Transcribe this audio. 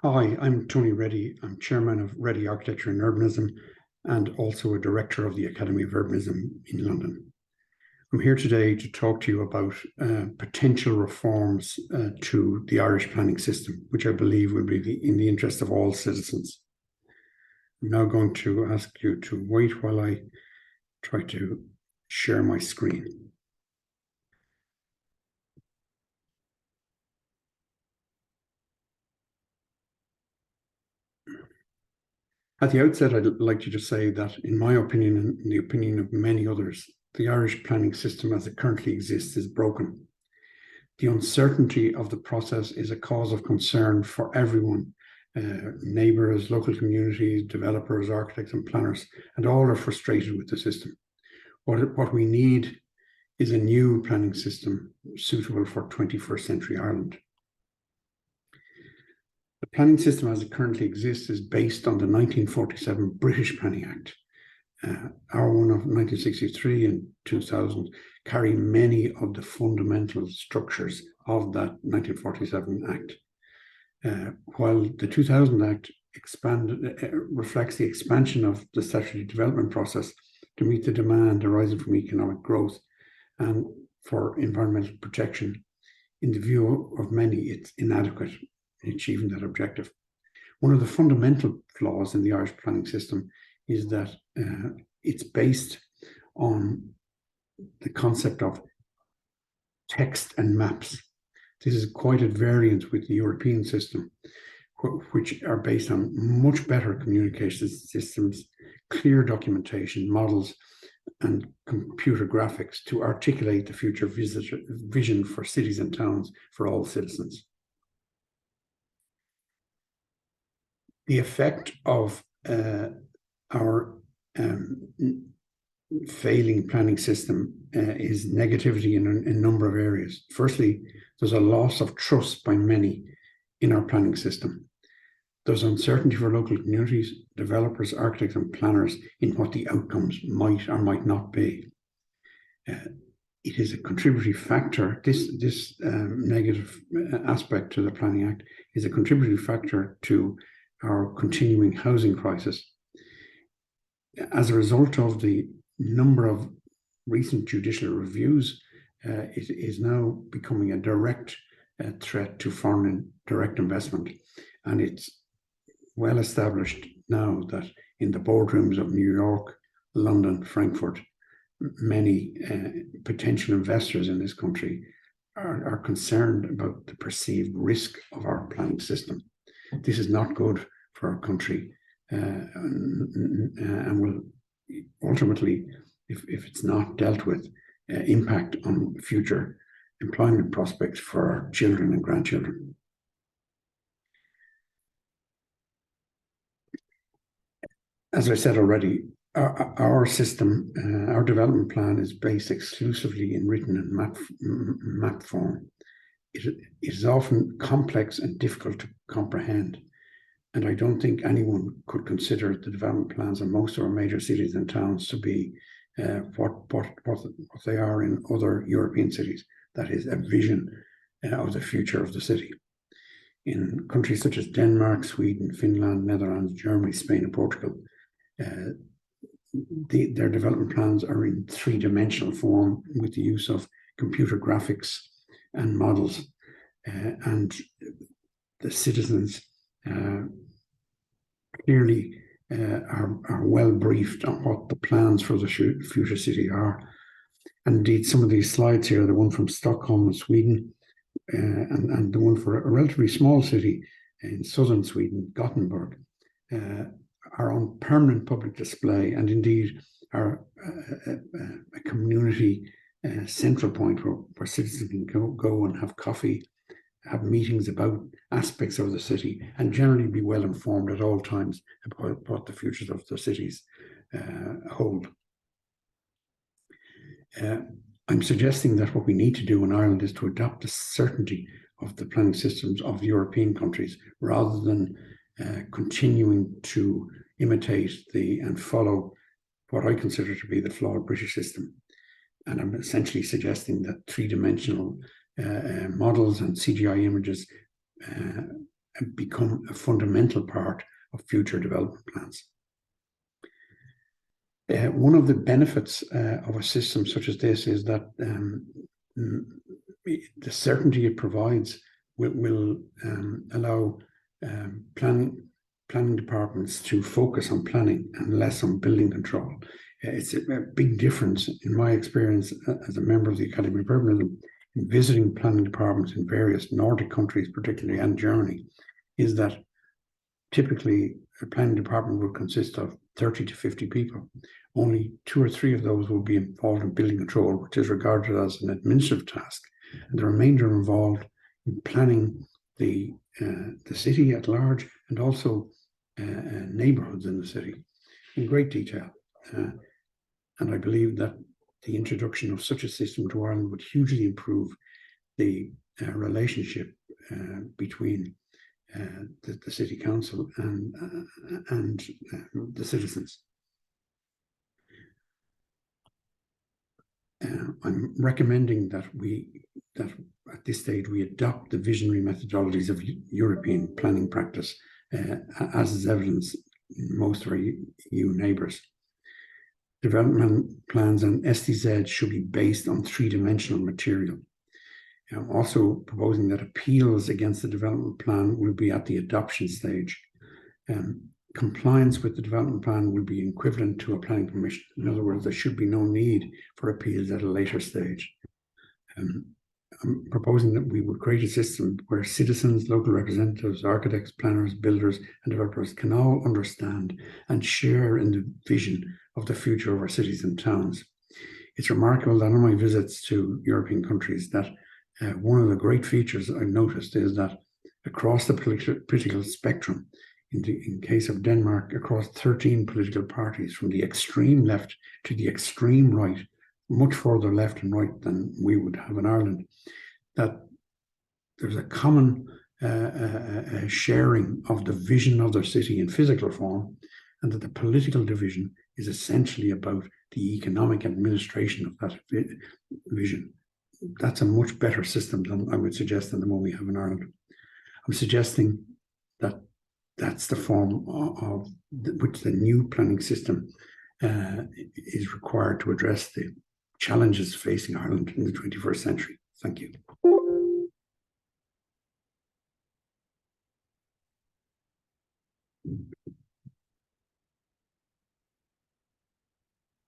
Hi, I'm Tony Reddy. I'm chairman of Reddy Architecture and Urbanism and also a director of the Academy of Urbanism in London. I'm here today to talk to you about potential reforms to the Irish planning system, which I believe will be in the interest of all citizens. I'm now going to ask you to wait while I try to share my screen. At the outset, I'd like to just say that, in my opinion, and in the opinion of many others, the Irish planning system as it currently exists is broken. The uncertainty of the process is a cause of concern for everyone, neighbours, local communities, developers, architects and planners, and all are frustrated with the system. What we need is a new planning system suitable for 21st century Ireland. The planning system as it currently exists is based on the 1947 British Planning Act. Our one of 1963 and 2000 carry many of the fundamental structures of that 1947 Act. While the 2000 Act reflects the expansion of the statutory development process to meet the demand arising from economic growth and for environmental protection, in the view of many, it's inadequate in achieving that objective. One of the fundamental flaws in the Irish planning system is that it's based on the concept of text and maps. This is quite at variance with the European system, which are based on much better communication systems, clear documentation, models, and computer graphics to articulate the future vision for cities and towns for all citizens. The effect of our failing planning system is negativity in a number of areas. Firstly, there's a loss of trust by many in our planning system. There's uncertainty for local communities, developers, architects and planners in what the outcomes might or might not be. It is a contributory factor. This negative aspect to the Planning Act is a contributory factor to our continuing housing crisis. As a result of the number of recent judicial reviews, it is now becoming a direct threat to foreign direct investment. And it's well established now that in the boardrooms of New York, London, Frankfurt, many potential investors in this country are concerned about the perceived risk of our planning system. This is not good for our country and will ultimately, if it's not dealt with, impact on future employment prospects for our children and grandchildren. As I said already, our system, our development plan is based exclusively in written and map form. It is often complex and difficult to comprehend. And I don't think anyone could consider the development plans of most of our major cities and towns to be what they are in other European cities. That is a vision of the future of the city. In countries such as Denmark, Sweden, Finland, Netherlands, Germany, Spain, and Portugal, their development plans are in three-dimensional form with the use of computer graphics and models, and the citizens clearly are well briefed on what the plans for the future city are. And indeed, some of these slides here, the one from Stockholm, Sweden, and the one for a relatively small city in southern Sweden, Gothenburg, are on permanent public display, and indeed are a community central point where citizens can go and have coffee, have meetings about aspects of the city, and generally be well informed at all times about what the futures of the cities hold. I'm suggesting that what we need to do in Ireland is to adopt the certainty of the planning systems of European countries rather than continuing to imitate and follow what I consider to be the flawed British system. And I'm essentially suggesting that three-dimensional models and CGI images become a fundamental part of future development plans. One of the benefits of a system such as this is that the certainty it provides will allow planning departments to focus on planning and less on building control. It's a big difference in my experience as a member of the Academy of Urbanism in visiting planning departments in various Nordic countries, particularly, and Germany, is that typically a planning department will consist of 30 to 50 people. Only 2 or 3 of those will be involved in building control, which is regarded as an administrative task, and the remainder are involved in planning the city at large and also neighbourhoods in the city in great detail. And I believe that the introduction of such a system to Ireland would hugely improve the relationship between the city council and the citizens. I'm recommending that at this stage we adopt the visionary methodologies of European planning practice, as is evidenced in most of our EU neighbours. Development plans and SDZ should be based on 3-dimensional material. I'm also proposing that appeals against the development plan will be at the adoption stage. Compliance with the development plan will be equivalent to a planning permission. In other words, there should be no need for appeals at a later stage. I'm proposing that we would create a system where citizens, local representatives, architects, planners, builders, and developers can all understand and share in the vision of the future of our cities and towns. It's remarkable that on my visits to European countries that one of the great features I've noticed is that across the political spectrum, in case of Denmark, across 13 political parties, from the extreme left to the extreme right, much further left and right than we would have in Ireland, that there's a common sharing of the vision of their city in physical form, and that the political division is essentially about the economic administration of that vision. That's a much better system than I would suggest than the one we have in Ireland. I'm suggesting that that's the form of which the new planning system is required to address the challenges facing Ireland in the 21st century. Thank you.